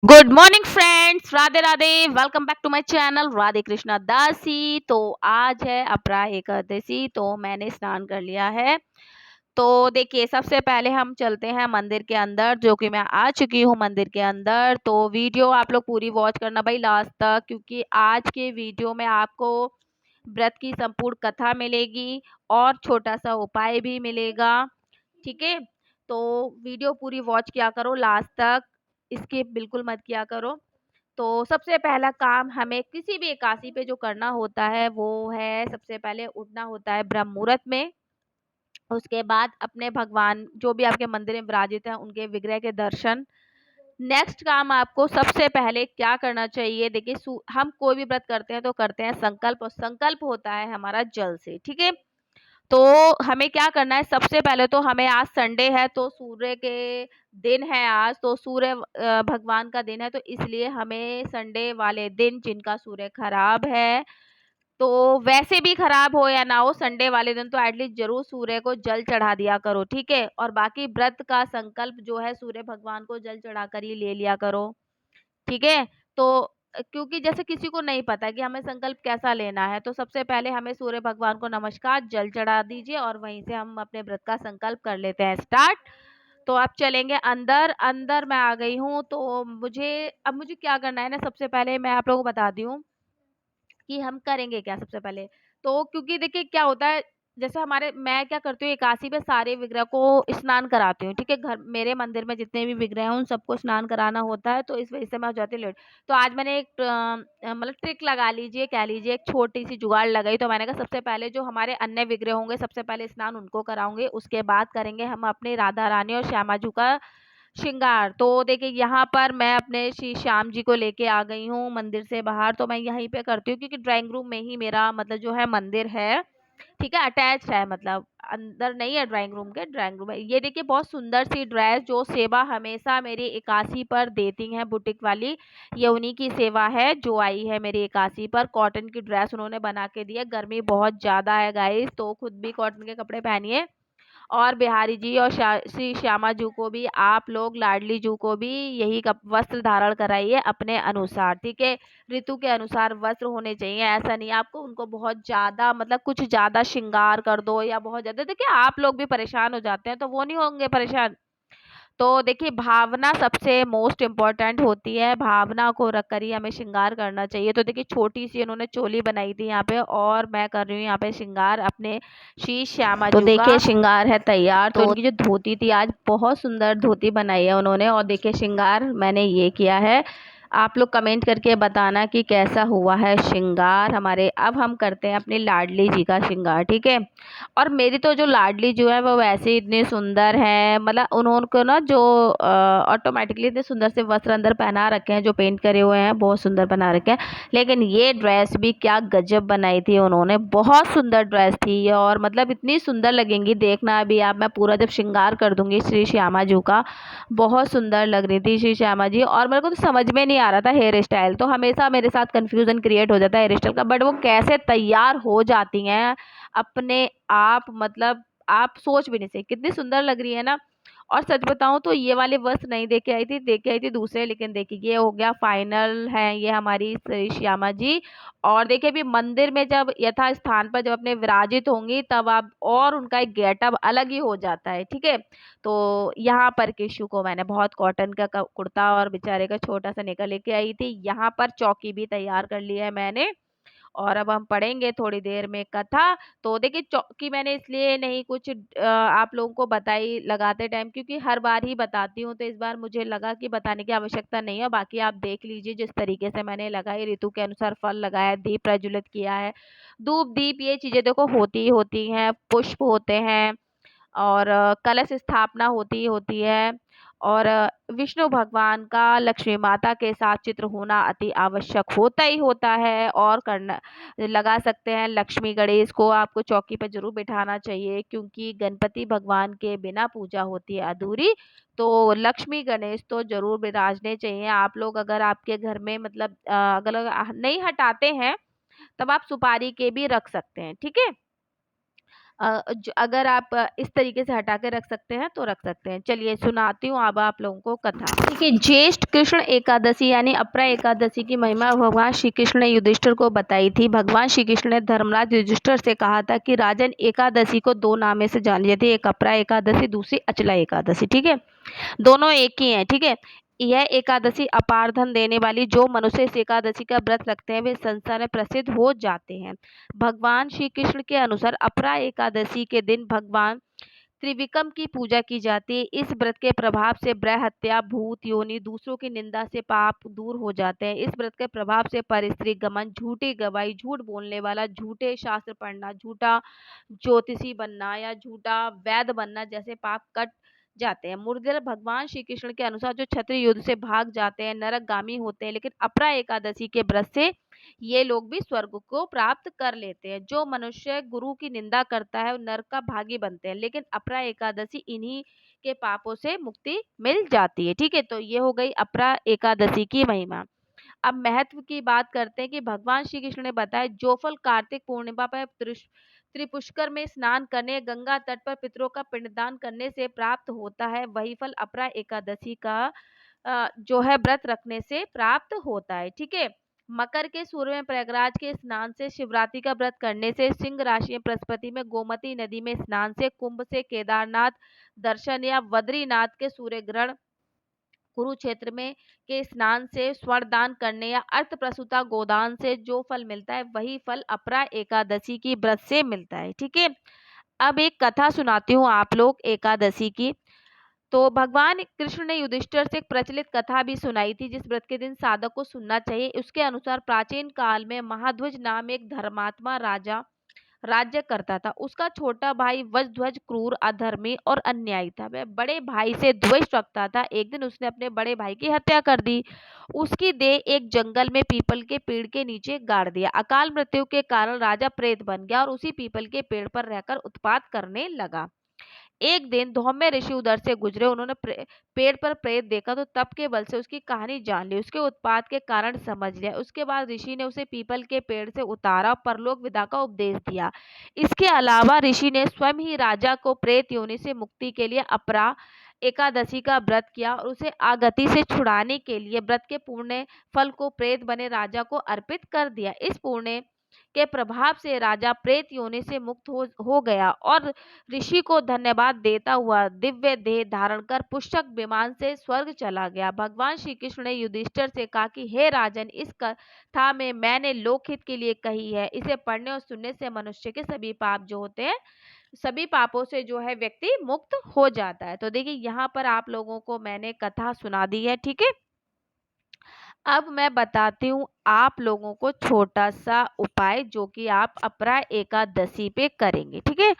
Good morning friends, Radhe Radhe. Welcome back to my channel Radhe Krishna Dasi. तो आज है अपरा एकादशी, तो मैंने स्नान कर लिया है। तो देखिए, सबसे पहले हम चलते हैं मंदिर के अंदर, जो कि मैं आ चुकी हूँ मंदिर के अंदर। तो वीडियो आप लोग पूरी वॉच करना भाई लास्ट तक, क्योंकि आज के वीडियो में आपको व्रत की संपूर्ण कथा मिलेगी और छोटा सा उपाय भी मिलेगा। ठीक है, तो वीडियो पूरी वॉच किया करो लास्ट तक, स्किप बिल्कुल मत किया करो। तो सबसे पहला काम हमें किसी भी एकादशी पे जो करना होता है वो है, सबसे पहले उठना होता है ब्रह्म मुहूर्त में। उसके बाद अपने भगवान जो भी आपके मंदिर में विराजित हैं उनके विग्रह के दर्शन। नेक्स्ट काम आपको सबसे पहले क्या करना चाहिए, देखिए हम कोई भी व्रत करते हैं तो करते हैं संकल्प, और संकल्प होता है हमारा जल से। ठीक है, तो हमें क्या करना है, सबसे पहले तो हमें, आज संडे है तो सूर्य के दिन है, आज तो सूर्य भगवान का दिन है, तो इसलिए हमें संडे वाले दिन, जिनका सूर्य खराब है, तो वैसे भी खराब हो या ना हो, संडे वाले दिन तो एटलीस्ट जरूर सूर्य को जल चढ़ा दिया करो। ठीक है, और बाकी व्रत का संकल्प जो है सूर्य भगवान को जल चढ़ाकर ही ले लिया करो। ठीक है, तो क्योंकि जैसे किसी को नहीं पता कि हमें संकल्प कैसा लेना है, तो सबसे पहले हमें सूर्य भगवान को नमस्कार जल चढ़ा दीजिए और वहीं से हम अपने व्रत का संकल्प कर लेते हैं स्टार्ट। तो आप चलेंगे अंदर। अंदर मैं आ गई हूँ, तो मुझे क्या करना है ना, सबसे पहले मैं आप लोगों को बता दी हूँ कि हम करेंगे क्या सबसे पहले। तो क्योंकि देखिए क्या होता है, जैसे मैं क्या करती हूँ, एकादशी पे सारे विग्रह को स्नान कराती हूँ। ठीक है, घर मेरे मंदिर में जितने भी विग्रह हैं उन सबको स्नान कराना होता है, तो इस वजह से मैं हो जाती हूँ लेट। तो आज मैंने एक मतलब ट्रिक लगा लीजिए, कह लीजिए एक छोटी सी जुगाड़ लगाई। तो मैंने कहा सबसे पहले जो हमारे अन्य विग्रह होंगे सबसे पहले स्नान उनको कराऊंगे, उसके बाद करेंगे हम अपने राधा रानी और श्यामा जी का श्रृंगार। तो देखिए यहाँ पर मैं अपने श्री श्याम जी को लेके आ गई हूँ मंदिर से बाहर। तो मैं यहीं पे करती हूँ क्योंकि ड्राइंग रूम में ही मेरा मतलब जो है मंदिर है। ठीक है, अटैच है, मतलब अंदर नहीं है ड्राइंग रूम के, ड्राइंग रूम है। ये देखिए बहुत सुंदर सी ड्रेस जो सेवा हमेशा मेरी एकादशी पर देती हैं बुटीक वाली, ये उन्हीं की सेवा है जो आई है मेरी एकादशी पर। कॉटन की ड्रेस उन्होंने बना के दी है, गर्मी बहुत ज्यादा है गाइस, तो खुद भी कॉटन के कपड़े पहनिए। और बिहारी जी और श्री श्यामा जू को भी, आप लोग लाडली जू को भी यही वस्त्र धारण कराइए अपने अनुसार। ठीक है, ऋतु के अनुसार वस्त्र होने चाहिए, ऐसा नहीं आपको उनको बहुत ज्यादा मतलब कुछ ज्यादा श्रृंगार कर दो या बहुत ज्यादा, देखिए आप लोग भी परेशान हो जाते हैं तो वो नहीं होंगे परेशान। तो देखिए भावना सबसे मोस्ट इम्पोर्टेंट होती है, भावना को रख कर ही हमें श्रृंगार करना चाहिए। तो देखिए छोटी सी उन्होंने चोली बनाई थी यहाँ पे, और मैं कर रही हूँ यहाँ पे श्रृंगार अपने श्री श्यामा तो जू देखिए का। श्रृंगार है तैयार। तो इनकी जो धोती थी, आज बहुत सुंदर धोती बनाई है उन्होंने, और देखिए श्रृंगार मैंने ये किया है। आप लोग कमेंट करके बताना कि कैसा हुआ है श्रृंगार हमारे। अब हम करते हैं अपनी लाडली जी का श्रृंगार। ठीक है, और मेरी तो जो लाडली जो है वो वैसे ही इतनी सुंदर है, मतलब उन्होंने ना जो ऑटोमेटिकली इतने सुंदर से वस्त्र अंदर पहना रखे हैं, जो पेंट करे हुए हैं बहुत सुंदर बना रखे हैं। लेकिन ये ड्रेस भी क्या गजब बनाई थी उन्होंने, बहुत सुंदर ड्रेस थी ये, और मतलब इतनी सुंदर लगेंगी, देखना अभी आप, मैं पूरा जब श्रृंगार कर दूंगी श्री श्यामा जी का। बहुत सुंदर लग रही थी श्री श्यामा जी, और मेरे को तो समझ में नहीं आ रहा था हेयर स्टाइल, तो हमेशा मेरे साथ कंफ्यूजन क्रिएट हो जाता है हेयर स्टाइल का, बट वो कैसे तैयार हो जाती हैं अपने आप, मतलब आप सोच भी नहीं सकते कितनी सुंदर लग रही है ना। और सच बताऊं तो ये वाले वस्त्र नहीं देके आई थी, देके आई थी दूसरे, लेकिन देखिए ये हो गया फाइनल है ये हमारी श्री श्यामा जी। और देखिए भी मंदिर में जब यथा स्थान पर जब अपने विराजित होंगी तब आप, और उनका एक गेटअप अलग ही हो जाता है। ठीक है, तो यहाँ पर केशु को मैंने बहुत कॉटन का कुर्ता और बेचारे का छोटा सा निकर लेके आई थी। यहाँ पर चौकी भी तैयार कर ली है मैंने, और अब हम पढ़ेंगे थोड़ी देर में कथा। तो देखिए चौकी मैंने इसलिए नहीं कुछ आप लोगों को बताई लगाते टाइम, क्योंकि हर बार ही बताती हूँ, तो इस बार मुझे लगा कि बताने की आवश्यकता नहीं है। बाकी आप देख लीजिए जिस तरीके से मैंने लगाई, ऋतु के अनुसार फल लगाया, दीप प्रज्वलित किया है, धूप दीप ये चीजें देखो होती ही होती हैं, पुष्प होते हैं, और कलश स्थापना होती होती है, और विष्णु भगवान का लक्ष्मी माता के साथ चित्र होना अति आवश्यक होता ही होता है। और करना लगा सकते हैं, लक्ष्मी गणेश को आपको चौकी पर जरूर बिठाना चाहिए, क्योंकि गणपति भगवान के बिना पूजा होती है अधूरी। तो लक्ष्मी गणेश तो जरूर विराजने चाहिए। आप लोग अगर आपके घर में मतलब अगर नहीं हटाते हैं तब आप सुपारी के भी रख सकते हैं। ठीक है, अगर आप इस तरीके से हटा के रख सकते हैं तो रख सकते हैं। चलिए सुनाती हूँ अब आप लोगों को कथा। देखिए, ज्येष्ठ कृष्ण एकादशी यानी अपरा एकादशी की महिमा भगवान श्री कृष्ण ने युधिष्ठिर को बताई थी। भगवान श्री कृष्ण ने धर्मराज युधिष्ठिर से कहा था कि राजन, एकादशी को दो नामे से जानी जाती है, एक अपरा एकादशी, दूसरी अचला एकादशी। ठीक है, दोनों एक ही हैं। ठीक है, यह एकादशी अपार धन देने वाली, जो मनुष्य इस एकादशी का व्रत रखते हैं वे संसार में प्रसिद्ध हो जाते हैं। भगवान श्री कृष्ण के अनुसार अपरा एकादशी के दिन भगवान त्रिविक्रम की पूजा की जाती है। इस व्रत के प्रभाव से ब्रह हत्या, भूत योनि, दूसरों की निंदा से पाप दूर हो जाते हैं। इस व्रत के प्रभाव से परस्त्री गमन, झूठी गवाही, झूठ बोलने वाला, झूठे शास्त्र पढ़ना, झूठा ज्योतिषी बनना या झूठा वैद्य बनना जैसे पाप कट जाते हैं। मुरलीधर भगवान श्री कृष्ण के अनुसार जो क्षत्रिय युद्ध से भाग जाते हैं नरकगामी होते हैं, लेकिन अपरा एकादशी के व्रत से ये लोग भी स्वर्ग को प्राप्त कर लेते हैं। जो मनुष्य गुरु की निंदा करता है वो नरक का भागी बनते हैं, लेकिन अपरा एकादशी इन्हीं के पापों से मुक्ति मिल जाती है। ठीक है, तो ये हो गई अपरा एकादशी की महिमा। अब महत्व की बात करते हैं कि भगवान श्री कृष्ण ने बताया, जो फल कार्तिक पूर्णिमा पर त्रिपुष्कर में स्नान करने, गंगा तट पर पितरों का पिंडदान करने से प्राप्त होता है, वही फल अपरा एकादशी का जो है व्रत रखने से प्राप्त होता है। ठीक है, मकर के सूर्य में प्रयागराज के स्नान से, शिवरात्रि का व्रत करने से, सिंह राशि में बृहस्पति में गोमती नदी में स्नान से, कुंभ से केदारनाथ दर्शन या बद्रीनाथ के सूर्य ग्रहण, कुरुक्षेत्र में के स्नान से, स्वर्ण दान करने या अर्थ प्रसूता गोदान से जो फल मिलता है वही फल अपरा एकादशी की व्रत से मिलता है। ठीक है, अब एक कथा सुनाती हूँ आप लोग एकादशी की। तो भगवान कृष्ण ने युधिष्ठिर से एक प्रचलित कथा भी सुनाई थी, जिस व्रत के दिन साधक को सुनना चाहिए। उसके अनुसार प्राचीन काल में महाध्वज नाम एक धर्मात्मा राजा राज्य करता था। उसका छोटा भाई वज्रध्वज क्रूर, अधर्मी और अन्यायी था। वह बड़े भाई से द्वेष रखता था। एक दिन उसने अपने बड़े भाई की हत्या कर दी। उसकी देह एक जंगल में पीपल के पेड़ के नीचे गाड़ दिया। अकाल मृत्यु के कारण राजा प्रेत बन गया और उसी पीपल के पेड़ पर रहकर उत्पात करने लगा। एक दिन धौम्य ऋषि उधर से गुजरे। उन्होंने पेड़ पर प्रेत देखा तो तप के बल से उसकी कहानी जान ली, उसके उत्पात के कारण समझ लिया। उसके बाद ऋषि ने उसे पीपल के पेड़ से उतारा और परलोक विद्या का उपदेश दिया। इसके अलावा ऋषि ने स्वयं ही राजा को प्रेत योनि से मुक्ति के लिए अपरा एकादशी का व्रत किया और उसे आगति से छुड़ाने के लिए व्रत के पुण्य फल को प्रेत बने राजा को अर्पित कर दिया। इस पुण्य के प्रभाव से राजा प्रेत योनि से मुक्त हो गया और ऋषि को धन्यवाद देता हुआ दिव्य देह धारण कर पुष्पक विमान से स्वर्ग चला गया। भगवान श्री कृष्ण ने युधिष्ठिर से कहा कि हे राजन, इस कथा में मैंने लोकहित के लिए कही है। इसे पढ़ने और सुनने से मनुष्य के सभी पाप जो होते हैं, सभी पापों से जो है व्यक्ति मुक्त हो जाता है। तो देखिए, यहाँ पर आप लोगों को मैंने कथा सुना दी है। ठीक है, अब मैं बताती हूँ आप लोगों को छोटा सा उपाय जो कि आप अपरा एकादशी पे करेंगे। ठीक है,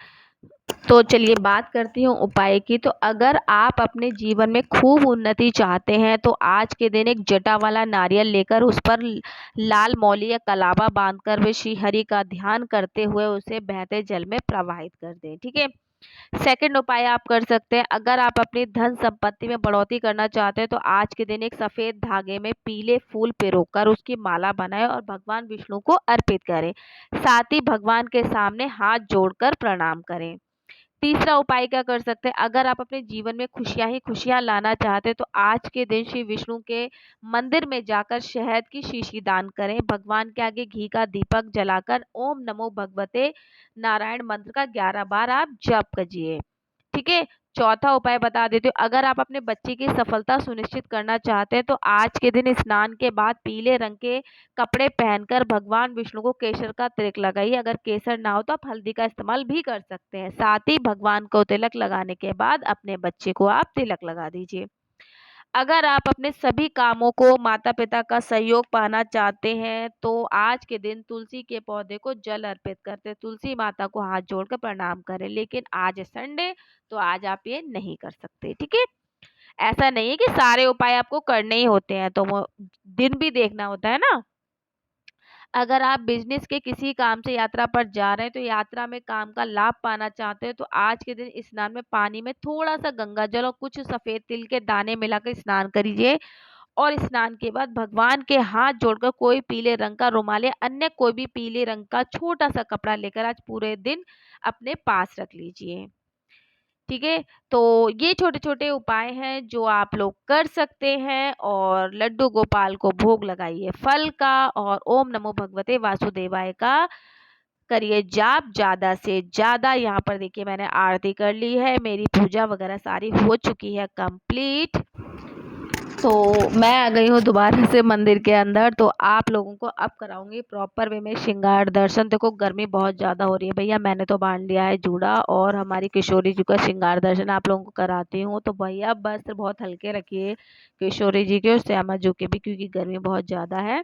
तो चलिए बात करती हूँ उपाय की। तो अगर आप अपने जीवन में खूब उन्नति चाहते हैं तो आज के दिन एक जटा वाला नारियल लेकर उस पर लाल मौली या कलावा बांधकर वे श्री हरि का ध्यान करते हुए उसे बहते जल में प्रवाहित कर दें। ठीक है, सेकंड उपाय आप कर सकते हैं, अगर आप अपनी धन संपत्ति में बढ़ोतरी करना चाहते हैं तो आज के दिन एक सफेद धागे में पीले फूल पिरोकर उसकी माला बनाएं और भगवान विष्णु को अर्पित करें। साथ ही भगवान के सामने हाथ जोड़कर प्रणाम करें। तीसरा उपाय क्या कर सकते हैं, अगर आप अपने जीवन में खुशियां ही खुशियां लाना चाहते हैं तो आज के दिन श्री विष्णु के मंदिर में जाकर शहद की शीशी दान करें। भगवान के आगे घी का दीपक जलाकर ओम नमो भगवते नारायण मंत्र का 11 बार आप जप कीजिए। ठीक है, चौथा उपाय बता देती हूँ, अगर आप अपने बच्चे की सफलता सुनिश्चित करना चाहते हैं तो आज के दिन स्नान के बाद पीले रंग के कपड़े पहनकर भगवान विष्णु को केसर का तिलक लगाइए। अगर केसर ना हो तो आप हल्दी का इस्तेमाल भी कर सकते हैं। साथ ही भगवान को तिलक लगाने के बाद अपने बच्चे को आप तिलक लगा दीजिए। अगर आप अपने सभी कामों को माता पिता का सहयोग पाना चाहते हैं तो आज के दिन तुलसी के पौधे को जल अर्पित करते, तुलसी माता को हाथ जोड़कर प्रणाम करें। लेकिन आज है संडे तो आज आप ये नहीं कर सकते। ठीक है, ऐसा नहीं है कि सारे उपाय आपको करने ही होते हैं, तो वो दिन भी देखना होता है ना। अगर आप बिजनेस के किसी काम से यात्रा पर जा रहे हैं तो यात्रा में काम का लाभ पाना चाहते हैं तो आज के दिन स्नान में पानी में थोड़ा सा गंगा जल और कुछ सफेद तिल के दाने मिलाकर स्नान करिए और स्नान के बाद भगवान के हाथ जोड़कर कोई पीले रंग का रुमाल या अन्य कोई भी पीले रंग का छोटा सा कपड़ा लेकर आज पूरे दिन अपने पास रख लीजिए। ठीक है, तो ये छोटे-छोटे उपाय हैं जो आप लोग कर सकते हैं और लड्डू गोपाल को भोग लगाइए फल का और ओम नमो भगवते वासुदेवाय का करिए जाप ज़्यादा से ज़्यादा। यहाँ पर देखिए मैंने आरती कर ली है, मेरी पूजा वगैरह सारी हो चुकी है कंप्लीट। तो मैं आ गई हूँ दोबारा से मंदिर के अंदर, तो आप लोगों को अब कराऊंगी प्रॉपर वे में श्रृंगार दर्शन। देखो गर्मी बहुत ज़्यादा हो रही है भैया, मैंने तो बांध लिया है जूड़ा और हमारी किशोरी जी का श्रृंगार दर्शन आप लोगों को कराती हूँ। तो भैया वस्त्र बहुत हल्के रखिए किशोरी जी के और श्यामा जी के भी, क्योंकि गर्मी बहुत ज़्यादा है।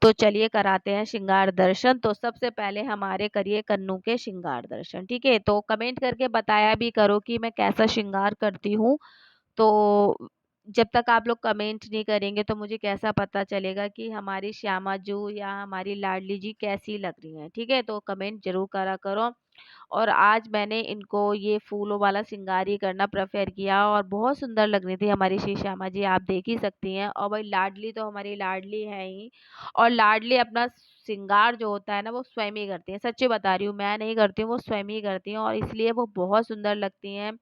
तो चलिए कराते हैं श्रृंगार दर्शन। तो सबसे पहले हमारे करिए कन्नू के श्रृंगार दर्शन। ठीक है, तो कमेंट करके बताया भी करो कि मैं कैसा श्रृंगार करती हूँ। तो जब तक आप लोग कमेंट नहीं करेंगे तो मुझे कैसा पता चलेगा कि हमारी श्यामा जू या हमारी लाडली जी कैसी लग रही हैं। ठीक है, तो कमेंट जरूर करा करो। और आज मैंने इनको ये फूलों वाला श्रृंगार ही करना प्रेफर किया और बहुत सुंदर लग रही थी हमारी श्री श्यामा जी, आप देख ही सकती हैं। और भाई लाडली तो हमारी लाडली है ही, और लाडली अपना श्रृंगार जो होता है ना वो स्वयं ही करती है। सच्ची बता रही हूँ, मैं नहीं करती हूँ, वो स्वयं ही करती हैं और इसलिए वो बहुत सुंदर लगती हैं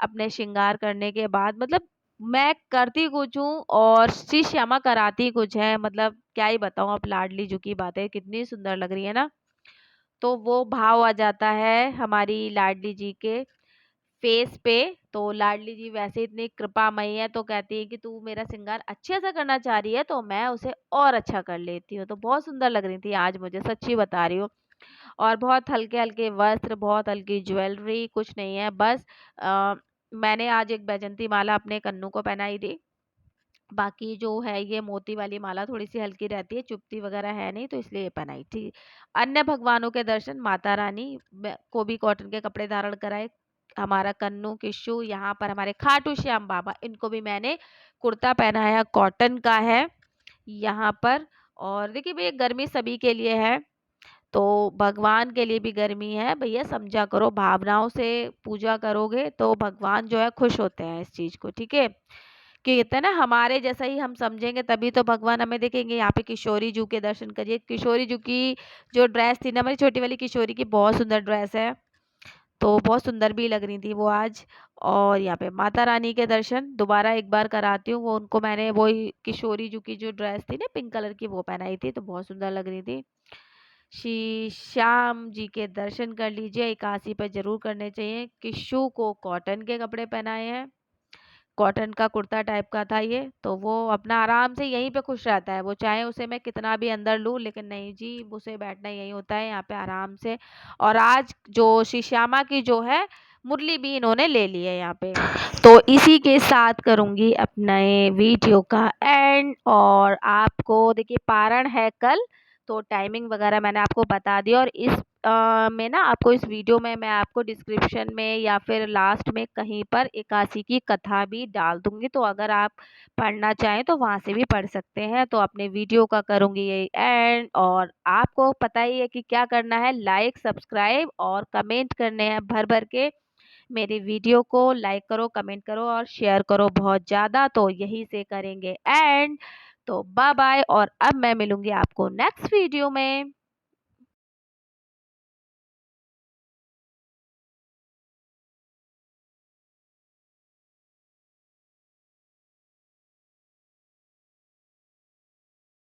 अपने श्रृंगार करने के बाद। मतलब मैं करती कुछ हूँ और श्री श्यामा कराती कुछ है, मतलब क्या ही बताऊँ। अब लाडली जी की बातें कितनी सुंदर लग रही है ना, तो वो भाव आ जाता है हमारी लाडली जी के फेस पे। तो लाडली जी वैसे इतनी कृपामयी है, तो कहती है कि तू मेरा श्रृंगार अच्छे से करना चाह रही है तो मैं उसे और अच्छा कर लेती हूँ। तो बहुत सुंदर लग रही थी आज मुझे, सच्ची बता रही हूँ। और बहुत हल्के हल्के वस्त्र, बहुत हल्की ज्वेलरी, कुछ नहीं है, बस मैंने आज एक बैजंती माला अपने कन्नू को पहनाई थी। बाकी जो है ये मोती वाली माला थोड़ी सी हल्की रहती है, चुभती वगैरह है नहीं, तो इसलिए ये पहनाई थी। अन्य भगवानों के दर्शन माता रानी को भी कॉटन के कपड़े धारण कराए। हमारा कन्नू किशु, यहाँ पर हमारे खाटू श्याम बाबा, इनको भी मैंने कुर्ता पहनाया, कॉटन का है यहाँ पर। और देखिए भैया गर्मी सभी के लिए है, तो भगवान के लिए भी गर्मी है भैया, समझा करो। भावनाओं से पूजा करोगे तो भगवान जो है खुश होते हैं इस चीज को। ठीक है, कि कहते हैं ना हमारे जैसा ही हम समझेंगे तभी तो भगवान हमें देखेंगे। यहाँ पे किशोरी जू के दर्शन करिए। किशोरी जू की जो ड्रेस थी ना, हमारी छोटी वाली किशोरी की, बहुत सुंदर ड्रेस है, तो बहुत सुंदर भी लग रही थी वो आज। और यहाँ पे माता रानी के दर्शन दोबारा एक बार कराती हूँ, वो उनको मैंने वही किशोरी जू की जो ड्रेस थी ना पिंक कलर की, वो पहनाई थी, तो बहुत सुंदर लग रही थी। श्री श्याम जी के दर्शन कर लीजिए, एकादशी पर जरूर करने चाहिए। किशु को कॉटन के कपड़े पहनाए हैं, कॉटन का कुर्ता टाइप का था ये, तो वो अपना आराम से यहीं पे खुश रहता है। वो चाहे उसे मैं कितना भी अंदर लूँ, लेकिन नहीं जी, उसे बैठना यही होता है यहाँ पे आराम से। और आज जो श्री श्यामा की जो है मुरली भी इन्होंने ले ली है यहाँ पे। तो इसी के साथ करूँगी अपने वीडियो का एंड। और आपको देखिए पारण है कल, तो टाइमिंग वगैरह मैंने आपको बता दी। और इस में ना आपको इस वीडियो में मैं आपको डिस्क्रिप्शन में या फिर लास्ट में कहीं पर एकादशी की कथा भी डाल दूंगी, तो अगर आप पढ़ना चाहें तो वहाँ से भी पढ़ सकते हैं। तो अपने वीडियो का करूँगी ये एंड, और आपको पता ही है कि क्या करना है, लाइक सब्सक्राइब और कमेंट करने हैं भर भर के। मेरी वीडियो को लाइक करो, कमेंट करो और शेयर करो बहुत ज़्यादा, तो यही से करेंगे एंड। तो बाय बाय, और अब मैं मिलूंगी आपको नेक्स्ट वीडियो में।